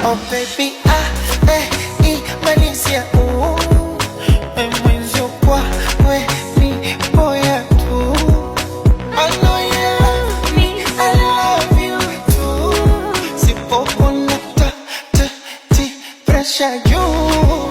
Oh baby, malizia mwenzio kwa we ni boya tu. I know you love me, I love you too. Sipopona ti pressure you.